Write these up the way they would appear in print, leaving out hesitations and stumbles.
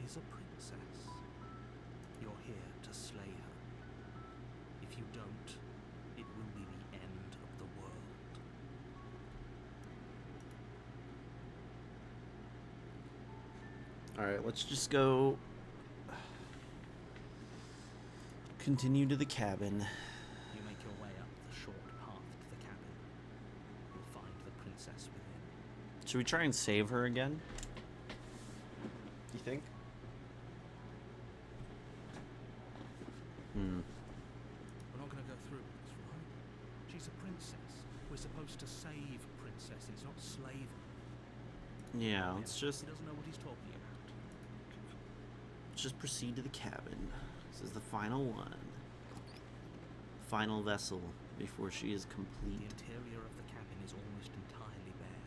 is a princess. You're here to slay her. If you don't, it will be the end of the world. Alright, let's just go. Continue to the cabin. You make your way up the short path to the cabin. You'll find the princess within. Should we try and save her again? You think? We're not going to go through with this, right? She's a princess. We're supposed to save princesses, not slave them. Yeah, let's just He doesn't know what he's talking about. proceed to the cabin. This is the final one. Final vessel before she is The complete. interior of the cabin is almost entirely bare.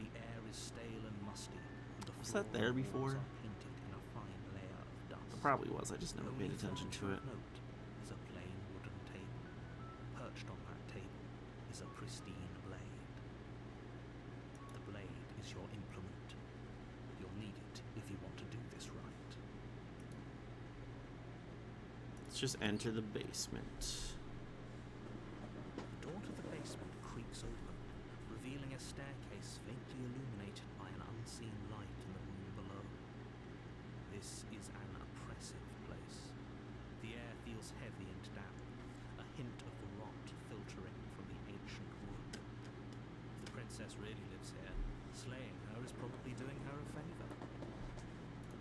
The air is stale and musty, and the Was floor that there and walls before? are painted in a fine layer of dust. It probably was, I just never The only paid attention to furniture it. of note is a plain wooden table. Perched on that table is a pristine blade. The blade is your implement. You'll need it if you want to do this right. Let's just enter the basement. The door to the basement creaks open, revealing a staircase faintly illuminated by an unseen light in the room below. This is an oppressive place. The air feels heavy and damp, a hint of the rot filtering from the ancient wood. If the princess really lives here, slaying her is probably doing her a favor.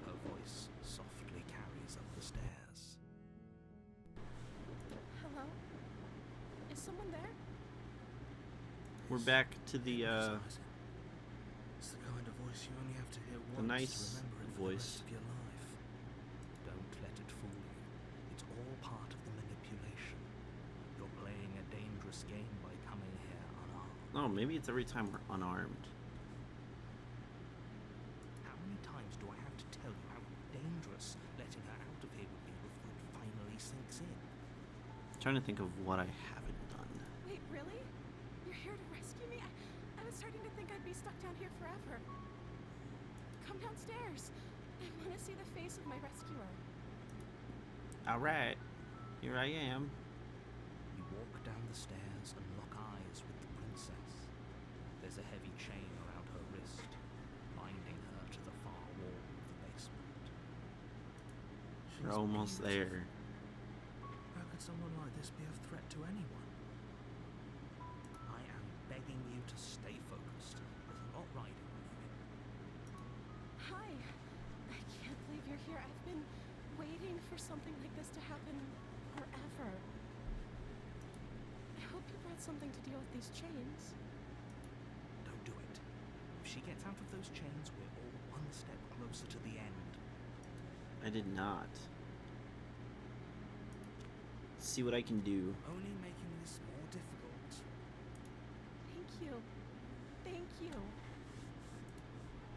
Her voice softly carries up the stairs. Hello? Is someone there? We're back to the It's the kind of voice you only have to hear once nice to remember it for voice. the rest of your life. Don't let it fool you. It's all part of the manipulation. You're playing a dangerous game by coming here unarmed. Oh, maybe it's every time we're unarmed. How many times do I have to tell you how dangerous letting her out of here would be before it finally sinks in? I'm trying to think of what I haven't done. Wait, really? You're here to rescue me? I was starting to think I'd be stuck down here forever. Come downstairs. I want to see the face of my rescuer. Alright, here I am. You walk down the stairs and lock eyes with the princess. There's a heavy chain around her wrist, binding her to the far wall of the basement. We're She's almost beautiful. there. How could someone like this be a threat to anyone? I am begging you to stay focused. There's a lot riding on you. Hi. I can't believe you're here. I've been waiting for something like this to happen forever. I hope you brought something to deal with these chains. Don't do it. If she gets out of those chains, we're all one step closer to the end. I did not. See what I can do. Only making this more difficult. Thank you. Thank you.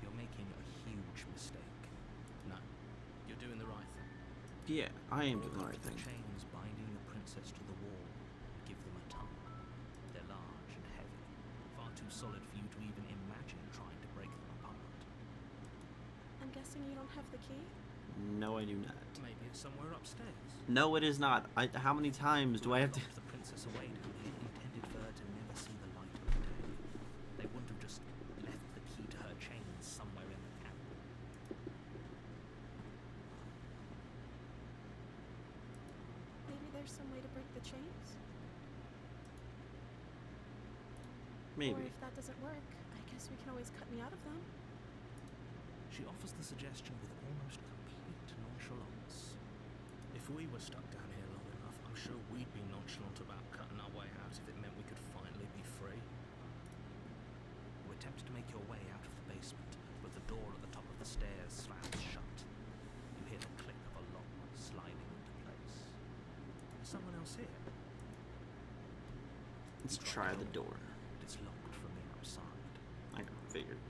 You're making a huge mistake. No, you're doing the right thing. Yeah, I am doing the Walk right up to thing. the chains binding the princess to the wall and give them a tongue. They're large and heavy, far too solid for you to even imagine trying to break them apart. I'm guessing you don't have the key? No, I do not. Maybe it's somewhere upstairs. No, it is not. How many times do I have to... Locked the princess away down here, intended for her to never see the light of day. They wouldn't have just left the key to her chains somewhere in the cabin. Maybe there's some way to break the chains? Or Maybe. if that doesn't work, I guess we can always cut me out of them. She offers the suggestion with almost complete nonchalance. If we were stuck down here long enough, I'm sure we'd be nonchalant about cutting our way out if it meant we could finally be free. You attempt to make your way out of the basement, but the door at the top of the stairs slams shut. You hear the click of a lock sliding into place. Is someone else here? Let's try the door. It's locked from the outside. I figured.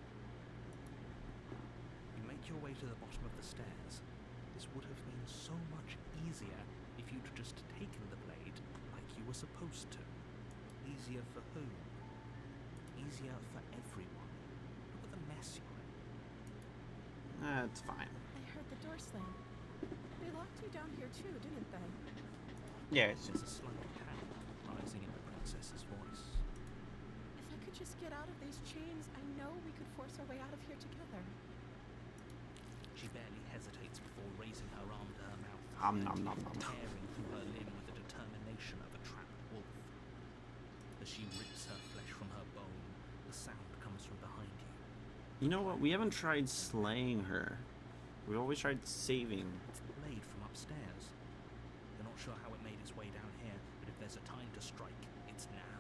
You make your way to the bottom of the stairs. This would have been so much easier if you'd just taken the blade like you were supposed to. Easier for whom? Easier for everyone. Look at the mess you're in. It's fine. I heard the door slam. They locked you down here too, didn't they? Yeah, it's There's just a slight panic rising in the princess's voice. If I could just get out of these chains, I know we could force our way out of here together. She barely hesitates before raising her arm to her mouth, nom nom nom. tearing through her limb with the determination of a trapped wolf. As she rips her flesh from her bone, the sound comes from behind you. You know what? We haven't tried slaying her. We always tried saving. It's the blade from upstairs. You're not sure how it made its way down here, but if there's a time to strike, it's now.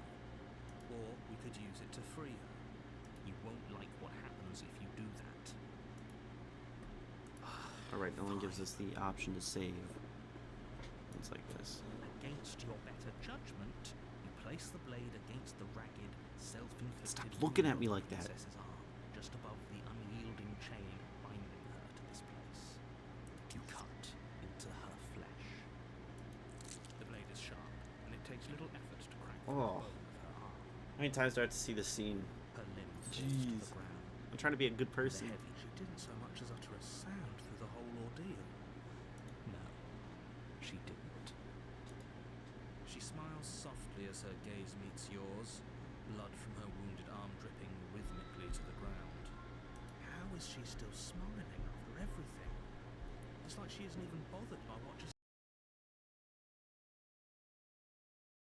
Or we could use it to free her. You won't like what happens if you do that. Alright, no one gives us the option to save. It's like this. Against your better judgment, you place the blade against the ragged, self-inflicted Stop looking at me wound like that. princess's arm, just above the unyielding chain binding her to this place. You cut into her flesh. The blade is sharp, and it takes little effort to crack through Oh. the bone of her arm. How many times do I have to see this scene? Her limb falls to Jeez. the ground. I'm trying to be a good person. Heavy, she didn't so much as utter a sound through the whole ordeal. No, she didn't. She smiles softly as her gaze meets yours, blood from her wounded arm dripping rhythmically to the ground. How is she still smiling after everything? It's like she isn't even bothered by what just